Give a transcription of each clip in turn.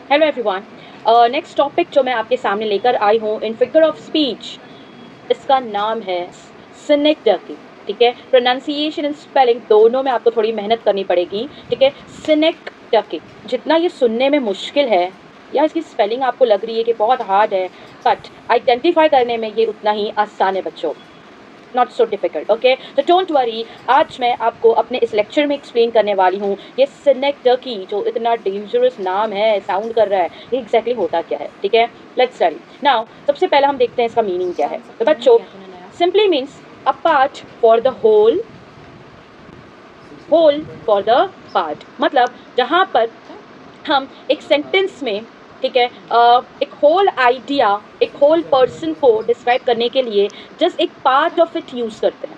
Hello everyone. Next topic जो मैं आपके सामने लेकर आई हूँ इन फिगर ऑफ स्पीच, इसका नाम है सिनेक्टकी। ठीक है, प्रोनाउंसिएशन एंड स्पेलिंग दोनों में आपको थोड़ी मेहनत करनी पड़ेगी। ठीक है, सिनेक्टकी जितना ये सुनने में मुश्किल है या इसकी स्पेलिंग आपको लग रही है कि बहुत हार्ड है, बट आइडेंटिफाई करने में ये उतना ही आसान है बच्चों। Not so difficult. ओके, तो डोंट वरी, आज मैं आपको अपने इस लेक्चर में एक्सप्लेन करने वाली हूँ ये सिनेक्टकी जो इतना डेंजरस नाम है, साउंड कर रहा है, ये एग्जैक्टली होता क्या है। ठीक है, लेट्स स्टडी नाउ। सबसे पहले हम देखते हैं इसका मीनिंग क्या है। तो बच्चों, simply means a part for the whole, whole for the part, मतलब जहाँ पर हम एक सेंटेंस में, ठीक है, एक होल आइडिया, एक होल पर्सन को डिस्क्राइब करने के लिए जस्ट एक पार्ट ऑफ इट यूज करते हैं।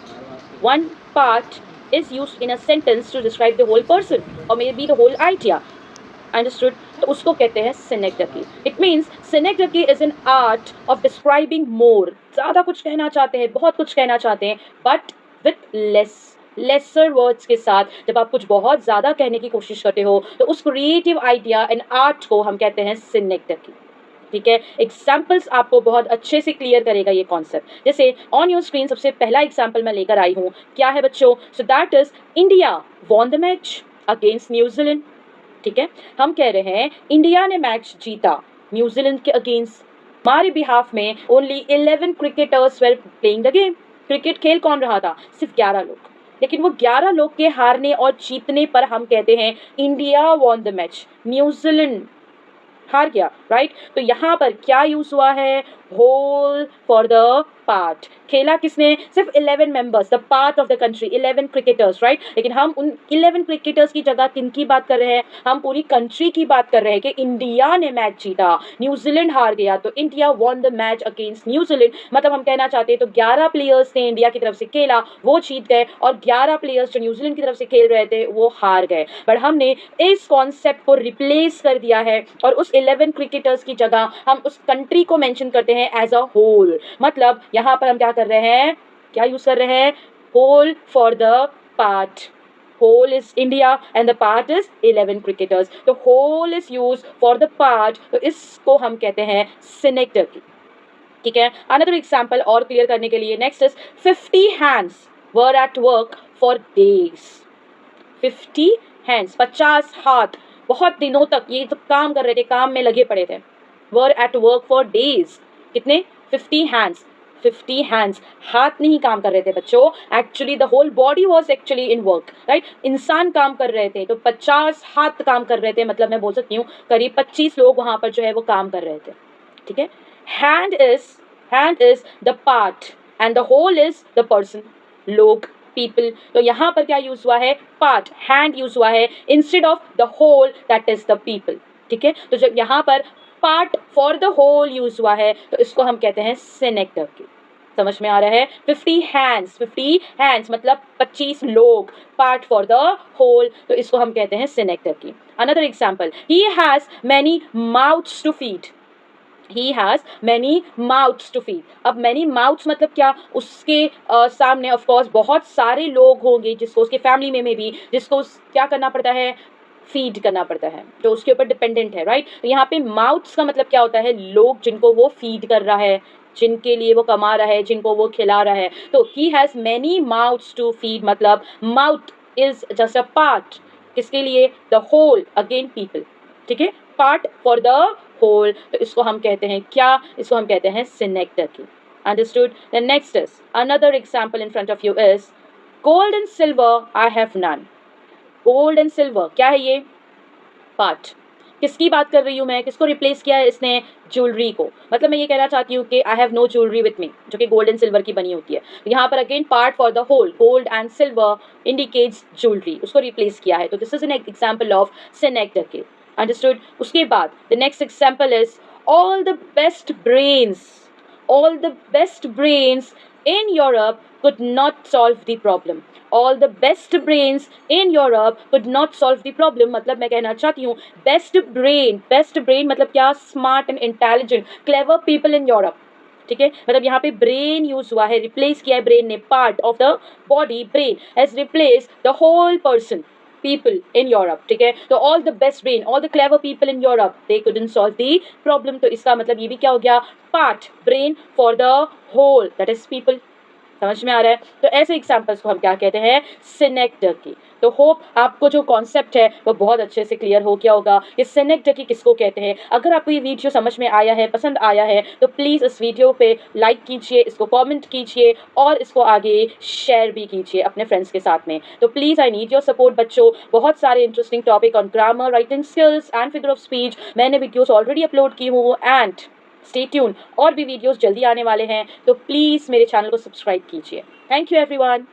One part is used in a sentence to describe the whole person or maybe the whole idea. Understood? तो उसको कहते हैं synecdoche. It means synecdoche is an art of describing more. ज़्यादा कुछ कहना चाहते हैं, बहुत कुछ कहना चाहते हैं, but with लेसर वर्ड्स के साथ जब आप कुछ बहुत ज़्यादा कहने की कोशिश करते हो तो उस क्रिएटिव आइडिया एंड आर्ट को हम कहते हैं synecdoche. ठीक है, एग्जाम्पल्स आपको बहुत अच्छे से क्लियर करेगा ये कॉन्सेप्ट। जैसे ऑन योर स्क्रीन सबसे पहला एग्जाम्पल मैं लेकर आई हूँ, क्या है बच्चों? So that is India won the match against New Zealand. ठीक है, हम कह रहे हैं इंडिया ने मैच जीता न्यूजीलैंड के अगेंस्ट। हमारे बिहाफ में only 11 cricketers were playing the game. Cricket खेल कौन रहा था? सिर्फ 11 लोग, लेकिन वो 11 लोग के हारने और जीतने पर हम कहते हैं India won the match, New Zealand हार गया, राइट? तो यहाँ पर क्या यूज हुआ है? Whole for the part. खेला किसने? सिर्फ 11 members, the part of the country, 11 cricketers, right? लेकिन हम उन 11 क्रिकेटर्स की जगह किन की बात कर रहे हैं? हम पूरी कंट्री की बात कर रहे हैं कि इंडिया ने मैच जीता, न्यूजीलैंड हार गया, तो India won the match against New Zealand. मतलब हम कहना चाहते हैं तो 11 प्लेयर्स ने इंडिया की तरफ से खेला, वो जीत गए, और 11 प्लेयर्स जो न्यूजीलैंड की तरफ से खेल रहे थे वो हार गए। बट हमने इस कॉन्सेप्ट को रिप्लेस कर दिया है और उस 11 क्रिकेटर्स की जगह हम उस कंट्री को मेंशन करते हैं एज अ होल। मतलब यहाँ पर हम क्या कर रहे हैं? क्या यूज कर रहे हैं? Whole for the part. whole is India and the part is 11 cricketers. तो whole is used for the part, तो इसको हम कहते हैं synecdoche. ठीक है, अनदर एग्जाम्पल और क्लियर करने के लिए, next is 50 hands were at work for days. 50 hands, 50 हाथ बहुत दिनों तक ये तो काम कर रहे थे, काम में लगे पड़े थे। Were at work for days, कितने? 50 हैंड्स। 50 हैंड्स, हाथ नहीं काम कर रहे थे बच्चों, actually the whole body was actually in work, right? इंसान काम कर रहे थे, तो 50 हाथ काम कर रहे थे, मतलब मैं बोल सकती हूँ करीब 25 लोग वहां पर जो है वो काम कर रहे थे। ठीक है, hand is the part and the whole is the person, लोग, people. तो यहाँ पर क्या यूज हुआ है? पार्ट, हैंड यूज हुआ है instead of the whole, that is the people. ठीक है, तो जब यहाँ पर part for the whole use हुआ है तो इसको हम कहते हैं synecdoche. समझ में आ रहा है? 50 हैंड्स मतलब 25 लोग, पार्ट फॉर द होल, तो इसको हम कहते हैं synecdoche. Another example, he has many mouths to feed. He has many mouths to feed. अब many mouths मतलब क्या? उसके सामने ऑफ कोर्स बहुत सारे लोग होंगे जिसको उसके फैमिली में भी जिसको क्या करना पड़ता है? फीड करना पड़ता है, जो उसके ऊपर डिपेंडेंट है, राइट? तो यहाँ पे माउथ्स का मतलब क्या होता है? लोग जिनको वो फीड कर रहा है, जिनके लिए वो कमा रहा है, जिनको वो खिला रहा है। तो he has many mouths to feed, मतलब mouth is just a part, किसके लिए? The whole, again people. ठीक है, पार्ट फॉर द होल, तो इसको हम कहते हैं क्या? इसको हम कहते हैं synecdoche. Understood? The next is another example in front of you is gold and silver I have none. Gold and silver क्या है ये? पार्ट। किसकी बात कर रही हूँ मैं? किसको रिप्लेस किया है इसने? ज्वेलरी को। मतलब मैं ये कहना चाहती हूँ कि I have no jewellery with me, जो कि गोल्ड एंड सिल्वर की बनी होती है। तो यहाँ पर again part for the whole, gold and silver indicates jewellery, उसको रिप्लेस किया है। तो this is an example of synecdoche. Understood? उसके बाद the next example is all the best brains, all the best brains in Europe could not solve the problem. All the best brains in Europe could not solve the problem. मतलब मैं कहना चाहती हूँ best brain मतलब क्या? Smart and intelligent, clever people in Europe. ठीक है, मतलब यहाँ पे ब्रेन यूज हुआ है, रिप्लेस किया है ब्रेन ने, part of the body, brain has replace the whole person, people in Europe, ठीक है, तो all the best brain, all the clever people in Europe, they couldn't solve the problem. तो इसका मतलब ये भी क्या हो गया, part brain for the whole, that is people. समझ में आ रहा है? तो ऐसे एग्जाम्पल्स को हम क्या कहते हैं, सिनेक्टर्की. तो होप आपको जो कॉन्सेप्ट है वो बहुत अच्छे से क्लियर हो गया होगा. ये सिनेक्टर्की किसको कहते हैं. अगर आपको ये वीडियो समझ में आया है, पसंद आया है, तो प्लीज़ इस वीडियो पे लाइक कीजिए, इसको कमेंट कीजिए और इसको आगे शेयर भी कीजिए अपने फ्रेंड्स के साथ में. तो please I need your support बच्चों. बहुत सारे interesting topic on grammar, writing skills and figure of speech मैंने वीडियोज़ ऑलरेडी अपलोड की हूँ. एंड स्टे ट्यून, और भी वीडियोस जल्दी आने वाले हैं, तो प्लीज़ मेरे चैनल को सब्सक्राइब कीजिए. Thank you everyone.